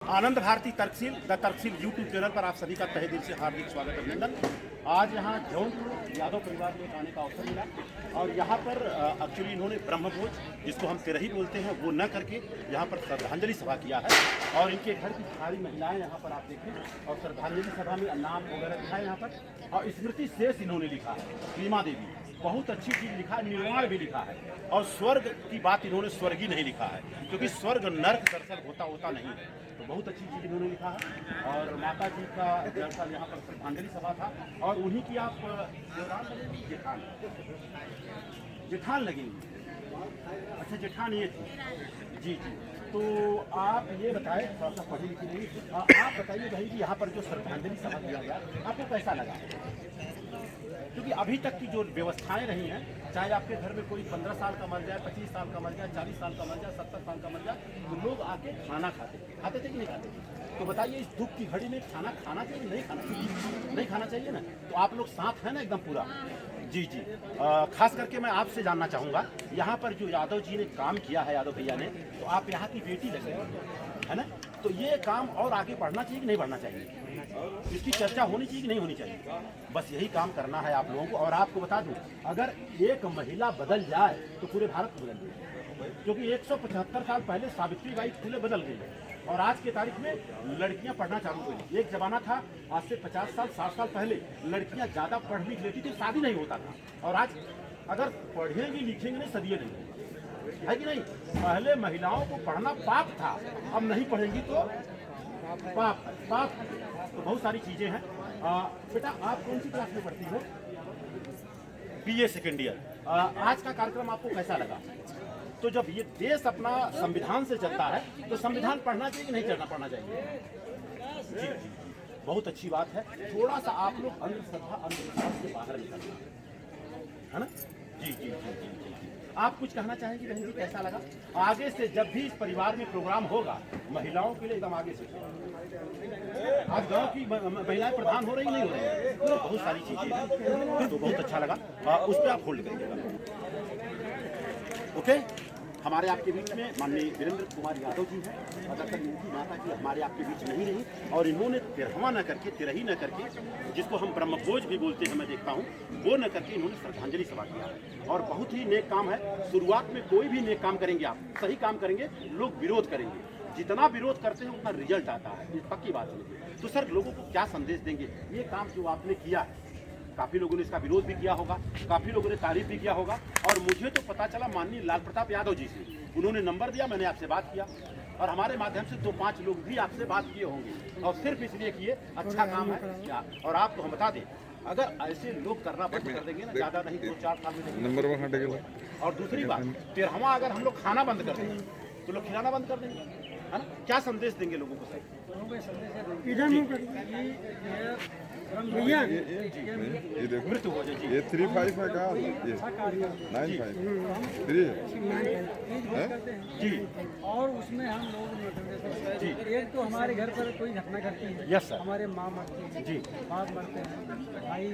Anand Bharti Tarksheel the Tarksheel YouTube channel पर आप सभी का तहे दिल से हार्दिक स्वागत अभिनंदन। आज यहाँ जौनपुर यादव परिवार में आने का अवसर मिला और यहाँ पर एक्चुअली इन्होंने ब्रह्मभोज, जिसको हम तिरही बोलते हैं, वो न करके यहाँ पर श्रद्धांजलि सभा किया है। और इनके घर की सारी महिलाएं यहाँ पर आप देखें और श्रद्धांजलि सभा में नाम वगैरह लिखा है यहाँ पर, और स्मृति शेष इन्होंने लिखा है, रीमा देवी, बहुत अच्छी चीज़ लिखा है, निर्वाण भी लिखा है। और स्वर्ग की बात इन्होंने स्वर्गीय नहीं लिखा है, क्योंकि स्वर्ग नर्क दरअसल होता नहीं है। तो बहुत अच्छी चीज़ इन्होंने लिखा है। और माता जी का दरअसल यहाँ पर श्रद्धांजलि सभा था और उन्हीं की आप जेठान लगेंगी। अच्छा, जेठान ये थी जी जी। तो आप ये बताएं, थोड़ा सा पढ़ी लिखी नहीं, आप बताइए भाई कि यहाँ पर जो श्रद्धांजलि सभा किया गया आपको कैसा लगा? क्योंकि अभी तक की जो व्यवस्थाएं रही हैं, चाहे आपके घर में कोई 15 साल का मर जाए, 25 साल का मर जाए, 40 साल का मर जाए, 70 साल का मर जाए, तो लोग आके खाना खाते थे कि नहीं खाते थे? तो बताइए, इस दुख की घड़ी में खाना खाना चाहिए नहीं खाना चाहिए? नहीं खाना चाहिए ना। तो आप लोग साथ हैं ना एकदम पूरा? जी जी। खास करके मैं आपसे जानना चाहूँगा, यहाँ पर जो यादव जी ने काम किया है, यादव भैया ने, तो आप यहाँ की बेटी लगे है ना, तो ये काम और आगे बढ़ना चाहिए कि नहीं बढ़ना चाहिए? इसकी चर्चा होनी चाहिए कि नहीं होनी चाहिए? बस यही काम करना है आप लोगों को। और आपको बता दूं, अगर एक महिला बदल जाए तो पूरे भारत को बदल जाए, क्योंकि 175 साल पहले सावित्री बाई फुले बदल गई और आज के तारीख में लड़कियां पढ़ना चालू हुई। एक जमाना था आज से 50 साल 60 साल पहले लड़कियां ज़्यादा पढ़ लिख लेती थी, शादी नहीं होता था। और आज अगर पढ़ेंगी लिखेंगे नहीं, सदिये नहीं है कि नहीं? पहले महिलाओं को पढ़ना पाप था, अब नहीं पढ़ेंगी तो पाप पाप। तो बहुत सारी चीजें हैं। बेटा, आप कौन सी क्लास में पढ़ती हो? BA second year. आज का कार्यक्रम आपको कैसा लगा? तो जब ये देश अपना संविधान से चलता है तो संविधान पढ़ना चाहिए कि नहीं पढ़ना चाहिए? जी जी, बहुत अच्छी बात है। थोड़ा सा आप लोग अंधश्रद्धा अंधविश्वास से बाहर निकलना है ना? जी जी जी जी जी। आप कुछ कहना चाहेंगे बहन जी, कैसा लगा? आगे से जब भी इस परिवार में प्रोग्राम होगा, महिलाओं के लिए एकदम आगे से। आज गांव की महिलाएं प्रधान हो रही नहीं हो रही, तो बहुत सारी चीजें हैं। तो बहुत अच्छा लगा। उस पर आप होल्ड करिएगा। ओके, हमारे आपके बीच में माननीय वीरेंद्र कुमार यादव जी हैं। अगर तक इनकी माता जी हमारे आपके बीच नहीं रही और इन्होंने तिरहवा न करके, तिरही न करके, जिसको हम ब्रह्मभोज भी बोलते हैं, मैं देखता हूँ, वो न करके इन्होंने श्रद्धांजलि सभा किया है। और बहुत ही नेक काम है। शुरुआत में कोई भी नेक काम करेंगे, आप सही काम करेंगे, लोग विरोध करेंगे। जितना विरोध करते हैं उतना रिजल्ट आता है, ये पक्की बात है। तो सर, लोगों को क्या संदेश देंगे? ये काम जो आपने किया है, काफ़ी लोगों ने इसका विरोध भी किया होगा, काफ़ी लोगों ने तारीफ भी किया होगा। और मुझे तो पता चला माननीय लाल प्रताप यादव जी से, उन्होंने नंबर दिया, मैंने आपसे बात किया और हमारे माध्यम से 2-5 लोग भी आपसे बात किए होंगे, और सिर्फ इसलिए किए अच्छा काम है क्या। और आपको हम बता दें, अगर ऐसे लोग करना बंद कर देंगे ना, ज़्यादा नहीं 2-4 साल में नंबर 1। और दूसरी बात, तिरहवा अगर हम लोग खाना बंद कर देंगे तो लोग खिलाना बंद कर देंगे, है ना? क्या संदेश देंगे लोगों को सर? ये देखो, मृत्यु हो जाए। ये 35 है कहाँ? ये 95 जी। और उसमें हम लोग जी, एक तो हमारे घर पर कोई घटना घटती है, यस सर, हमारे माँ मरती है जी, बाप मरते हैं, भाई,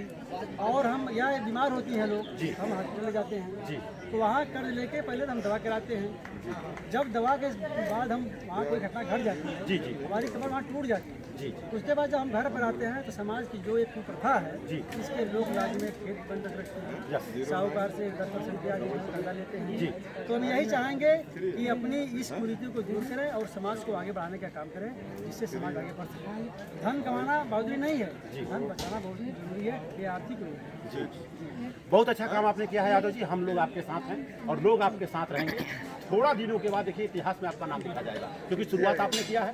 और हम या बीमार होती हैं लोग जी, हम हॉस्पिटल जाते हैं जी, तो वहाँ कर्ज लेके पहले हम दवा कराते हैं। जब दवा के बाद हम वहाँ कोई घटना घट जाती है, जी जी, हमारी कमर वहाँ टूट जाती है। जी, उसके बाद जब हम घर पर आते हैं तो समाज की जो एक कुप्रथा है, जी, इसके लोग इलाज में खेत बंद रखते हैं, साहूकार से 10% ब्याज कर्जा लेते हैं। जी। तो हम यही चाहेंगे कि अपनी इस कुरीति को दूर करें और समाज को आगे बढ़ाने का काम करें, जिससे समाज आगे बढ़ सके। धन कमाना बहादुरी नहीं है, धन बचाना बहुत ही जरूरी है, ये आर्थिक रूप है। जी। बहुत अच्छा काम आपने किया है यादव जी, हम लोग आपके साथ हैं और लोग आपके साथ रहेंगे। थोड़ा दिनों के बाद देखिए इतिहास में आपका नाम लिखा जाएगा, क्योंकि शुरुआत आपने किया है।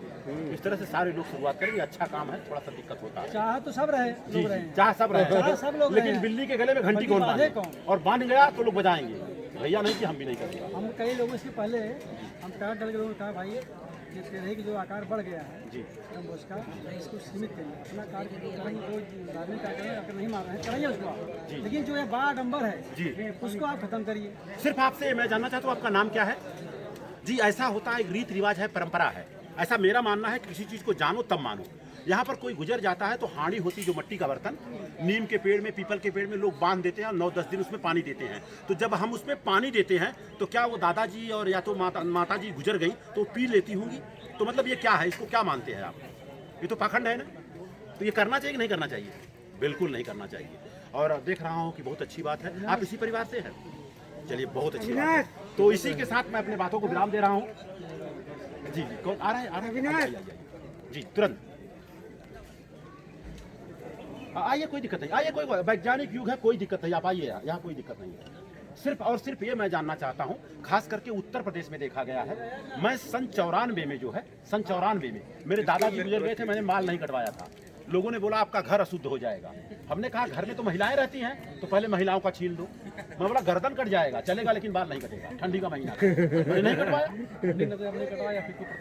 इस तरह से सारे लोग शुरुआत करेंगे, अच्छा काम है, थोड़ा सा दिक्कत होता है। चाह तो सब रहे, जी, लोग रहे, चाह सब रहे, सब लोग लेकिन रहे। बिल्ली के गले में घंटी कौन बांधे? और बांध गया तो लोग बजाएंगे, भैया नहीं कि हम भी नहीं करेंगे। हम कई लोगों से पहले हम कहा डर के लोगों ने कहा भाई ये तिरही की जो आकार बढ़ गया है जी, हम उसका इसको सीमित करिए, अपना कार्य करेंगे, कोई धार्मिक कार्य करें, अगर नहीं मार रहे हैं कराइए उसको, लेकिन जो ये बड़ा आडम्बर जी, है उसको आप खत्म करिए। सिर्फ आपसे मैं जानना चाहता हूँ, आपका नाम क्या है? जी, ऐसा होता है, एक रीत रिवाज है, परंपरा है ऐसा मेरा मानना है, किसी चीज़ को जानो तब मानो। यहाँ पर कोई गुजर जाता है तो हांडी होती जो मट्टी का बर्तन, नीम के पेड़ में, पीपल के पेड़ में लोग बांध देते हैं, 9-10 दिन उसमें पानी देते हैं। तो जब हम उसमें पानी देते हैं तो क्या वो दादाजी और या तो माता जी गुजर गई तो पी लेती होंगी? तो मतलब ये क्या है, इसको क्या मानते हैं आप? ये तो पाखंड है ना। तो ये करना चाहिए कि नहीं करना चाहिए? बिल्कुल नहीं करना चाहिए। और देख रहा हूँ कि बहुत अच्छी बात है, आप इसी परिवार से हैं। चलिए, बहुत अच्छी बात है। तो इसी के साथ मैं अपने बातों को विराम दे रहा हूँ। जी जी, कौन आ रहा है? जी, तुरंत आइए, कोई दिक्कत नहीं, आइए, कोई वैज्ञानिक युग है, कोई दिक्कत नहीं, आप आइए, यहाँ कोई दिक्कत नहीं है। सिर्फ और सिर्फ ये मैं जानना चाहता हूँ, खास करके उत्तर प्रदेश में देखा गया है। मैं सन 94 में जो है, सन 94 में मेरे दादाजी गुजर गए थे, मैंने माल नहीं कटवाया था। लोगों ने बोला आपका घर अशुद्ध हो जाएगा। हमने कहा घर में तो महिलाएं रहती हैं, तो पहले महिलाओं का छीन दो। मैं बोला गर्दन कट जाएगा, चलेगा लेकिन बाल नहीं कटेगा, ठंडी का महीना। मैंने नहीं कटवाया।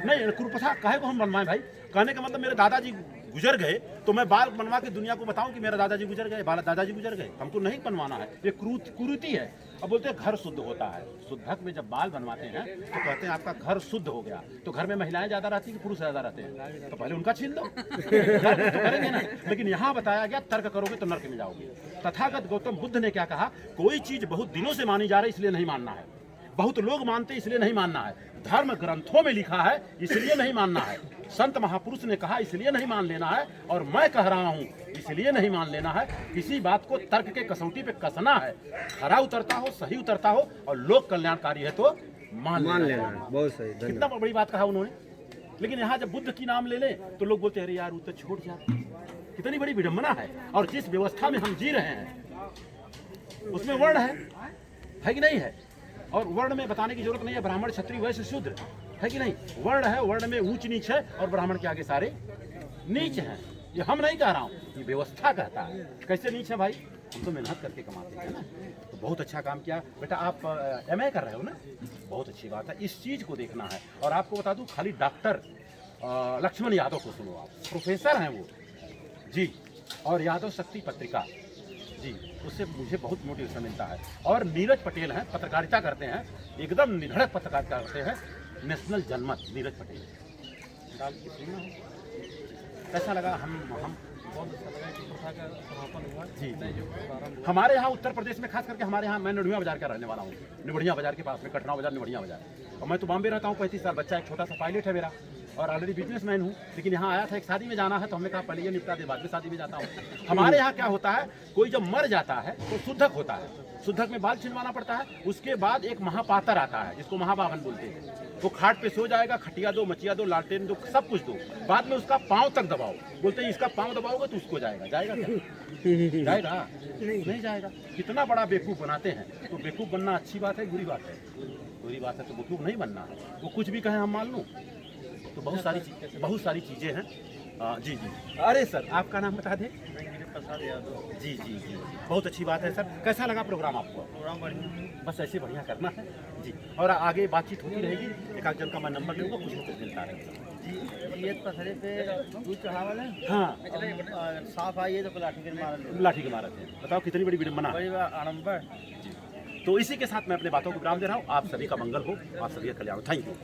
नहीं, कुरुप्रथा काहे को हम बनवाएं भाई? कहने का मतलब मेरे दादाजी गुजर गए तो मैं बाल बनवा के दुनिया को बताऊं कि मेरा दादाजी गुजर गए, दादाजी गुजर गए। हमको नहीं बनवाना है, ये कुरीति है। अब बोलते हैं घर शुद्ध होता है। शुद्धक में जब बाल बनवाते हैं तो कहते हैं आपका घर शुद्ध हो गया। तो घर में महिलाएं ज्यादा रहती हैं कि पुरुष ज्यादा रहते हैं? तो पहले उनका छीन दो, तो करेंगे ना। लेकिन यहाँ बताया गया तर्क करोगे तो नरक में जाओगे। तथागत गौतम बुद्ध ने क्या कहा? कोई चीज बहुत दिनों से मानी जा रही इसलिए नहीं मानना है, बहुत लोग मानते इसलिए नहीं मानना है, धर्म ग्रंथों में लिखा है इसलिए नहीं मानना है, संत महापुरुष ने कहा इसलिए नहीं मान लेना है, और मैं कह रहा हूँ इसलिए नहीं मान लेना है। किसी बात को तर्क के कसौटी पे कसना है, खरा उतरता हो, सही उतरता हो और लोक कल्याणकारी है तो मान लेना है। बहुत सही, कितना बड़ी बात कहा उन्होंने। लेकिन यहाँ जब बुद्ध की नाम ले ले तो लोग बोलते हैं अरे यार वो तो छोड़ जा। कितनी बड़ी विडंबना है। और जिस व्यवस्था में हम जी रहे हैं उसमें वर्ण है कि नहीं है? और वर्ण में बताने की जरूरत नहीं है, ब्राह्मण क्षत्रिय वैश्य शूद्र है कि नहीं? वर्ण है, वर्ण में ऊंच नीच है और ब्राह्मण के आगे सारे नीच हैं। ये हम नहीं कह रहा हूँ, ये व्यवस्था कहता है। कैसे नीच है भाई? हम तो मेहनत करके कमाते हैं ना। तो बहुत अच्छा काम किया बेटा। आप MA कर रहे हो ना, बहुत अच्छी बात है। इस चीज को देखना है। और आपको बता दूं, खाली डॉक्टर लक्ष्मण यादव को सुनो, आप प्रोफेसर हैं वो जी, और यादव शक्ति पत्रिका जी, उससे मुझे बहुत मोटिवेशन मिलता है। और नीरज पटेल हैं, पत्रकारिता करते हैं, एकदम निधड़क पत्रकारिता करते हैं, नेशनल जनमत नीरज पटेल। डाल के सुनना हो कैसा लगा? हम बहुत अच्छा लगा कि प्रथा का समापन हुआ जी। हमारे यहाँ उत्तर प्रदेश में खास करके हमारे यहाँ, मैं निवड़िया बाजार का रहने वाला हूँ, निवड़िया बाजार के पास में, कटरा बाजार, निवड़िया बाजार। और मैं तो बॉम्बे रहता हूँ 35 साल। बच्चा एक छोटा सा पायलट है मेरा, और ऑलरेडी बिजनेसमैन हूँ। लेकिन यहाँ आया था, एक शादी में जाना है, तो हमने कहा पहले ये निपटा दे, बाद में शादी में जाता हूँ। हमारे यहाँ क्या होता है, कोई जब मर जाता है तो शुद्धक होता है, शुद्धक में बाल छिलवाना पड़ता है। उसके बाद एक महापातर आता है जिसको महाबावन बोलते हैं। वो खाट पे सो जाएगा, खटिया दो, मचिया दो, लालटेन दो, सब कुछ दो। बाद में उसका पाँव तक दबाओ। बोलते हैं इसका पाँव दबाओगे तो उसको जाएगा। जाएगा क्या? जाएगा? नहीं जाएगा। कितना बड़ा बेवकूफ़ बनाते हैं। तो बेवकूफ़ बनना अच्छी बात है, बुरी बात है? बुरी बात है। तो बेवकूफ़ नहीं बनना है। वो कुछ भी कहें हम मान लूँ। तो बहुत सारी चीज़ें हैं। जी जी। अरे सर, आपका नाम बता दें? प्रसाद यादव जी जी जी। बहुत अच्छी बात है सर। कैसा लगा प्रोग्राम आपको? प्रोग्राम बढ़िया, बस ऐसे बढ़िया करना है जी। और आगे बातचीत होती रहेगी। एक आध जन का मैं नंबर लूँगा, कुछ ना कुछ मिलता रहेगा जी। ये पथरे पे दूध चढ़ावल है। हाँ, साफ आई तो लाठी के मारे थे। बताओ कितनी बड़ी विडंबना, आडम्बर जी। तो इसी के साथ मैं अपने बातों को विराम दे रहा हूँ। आप सभी का मंगल हो, आप सभी का कल्याण हो। Thank you.